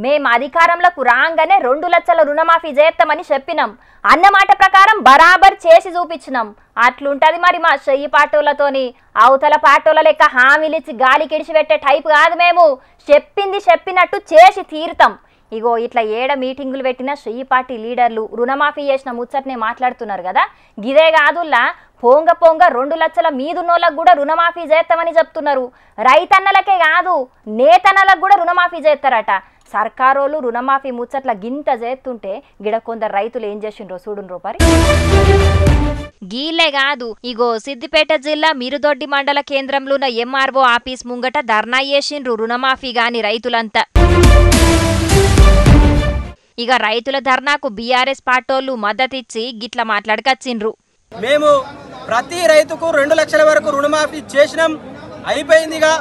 మేము అధికారంలోకి రాగానే 2 లక్షల రుణమాఫీ చేస్తామని చెప్పినాం. అన్నమాట ప్రకారం బరాబర్ చేసి చూపించినాం. అట్లుంటది మరి మా చెయ్యి పాటోలతోని. అవతల పాటోల లెక్క హామీలిచ్చి గాలి కిడిచిపెట్టే టైప్ కాదు. మేము చెప్పింది చెప్పినట్టు చేసి తీరుతాం. ఇగో ఇట్లా ఏడ మీటింగులు పెట్టిన చెయ్యి పార్టీ లీడర్లు రుణమాఫీ చేసిన ముచ్చటనే మాట్లాడుతున్నారు కదా. గిదే కాదుల్లా పోంగ 2 లక్షల మీదున్నోళ్ళకు కూడా రుణమాఫీ చేస్తామని చెప్తున్నారు. రైతన్నలకే కాదు నేతన్నలకు కూడా రుణమాఫీ చేస్తారట. సర్కారోళ్ళు రుణమాఫీ ముచ్చట్ల గింత చేస్తుంటే గిడ కొందరు రైతులు ఏం చేసిండ్రో చూడుండ్రో పరి. గీలే కాదు ఇగో సిద్దిపేట జిల్లా మిరుదొడ్డి మండల కేంద్రంలో ఉన్న ఎంఆర్ఓ ఆఫీస్ ముంగట ధర్నా చేసిండ్రు రుణమాఫీ గాని రైతులంతా. ఇక రైతుల ధర్నాకు బీఆర్ఎస్ పార్టోళ్ళు మద్దతిచ్చి గిట్ల మాట్లాడకచ్చిండ్రు. మేము ప్రతి రైతుకు 2 లక్షల వరకు రుణమాఫీ చేసినాం, అయిపోయిందిగా.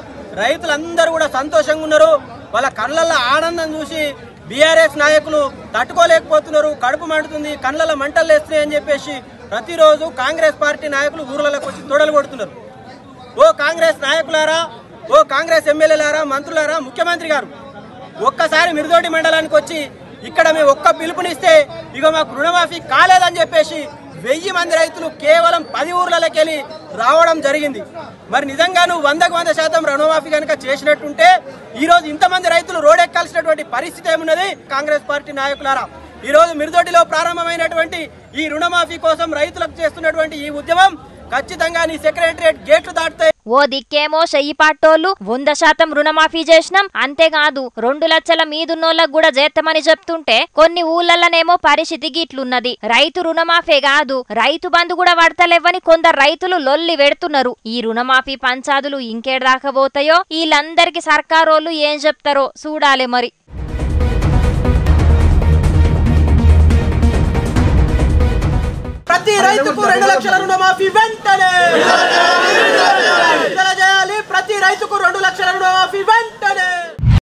రైతులందరూ కూడా సంతోషంగా ఉన్నారు. వాళ్ళ కళ్ళల్లో ఆనందం చూసి బీఆర్ఎస్ నాయకులు తట్టుకోలేకపోతున్నారు. కడుపు మండుతుంది, కళ్ళల్లో మంటలు వేస్తున్నాయి అని చెప్పేసి ప్రతిరోజు కాంగ్రెస్ పార్టీ నాయకులు ఊర్లలోకి వచ్చి తొడలు కొడుతున్నారు. ఓ కాంగ్రెస్ నాయకులారా, ఓ కాంగ్రెస్ ఎమ్మెల్యేలారా, మంత్రులారా, ముఖ్యమంత్రి గారు ఒక్కసారి మిరుదొడ్డి మండలానికి వచ్చి ఇక్కడ మేము ఒక్క పిలుపునిస్తే ఇక మాకు రుణమాఫీ కాలేదని చెప్పేసి 1000 మంది రైతులు కేవలం 10 ఊర్లలోకి వెళ్ళి రావడం జరిగింది. మరి నిజంగా నువ్వు 100% రుణమాఫీ కనుక చేసినట్టుంటే ఈరోజు ఇంతమంది రైతులు రోడ్డెక్కాల్సినటువంటి పరిస్థితి ఏమున్నది? కాంగ్రెస్ పార్టీ నాయకులారా, ఈరోజు మిరుదొడ్డిలో ప్రారంభమైనటువంటి ఈ రుణమాఫీ కోసం రైతులకు చేస్తున్నటువంటి ఈ ఉద్యమం ఖచ్చితంగా నీ సెక్రటరియట్ గేట్లు దాటుతాయి. ఓ దిక్కేమో చెయ్యి పాటోళ్ళు 100% రుణమాఫీ చేసినాం, అంతేకాదు 2 లక్షల మీదున్నోళ్ళకు కూడా చేస్తామని చెప్తుంటే కొన్ని ఊళ్ళలోనేమో పరిస్థితి గిట్లున్నది. రైతు రుణమాఫీ కాదు రైతు బంధు కూడా పడతలేవని కొందరు రైతులు లొల్లి పెడుతున్నారు. ఈ రుణమాఫీ పంచాదులు ఇంకేడాకా పోతాయో వీళ్ళందరికీ సర్కారోళ్ళు ఏం చెప్తారో చూడాలి మరి. ప్రతి రైతుకు 2 లక్షల రుణమాఫీ వెంటనే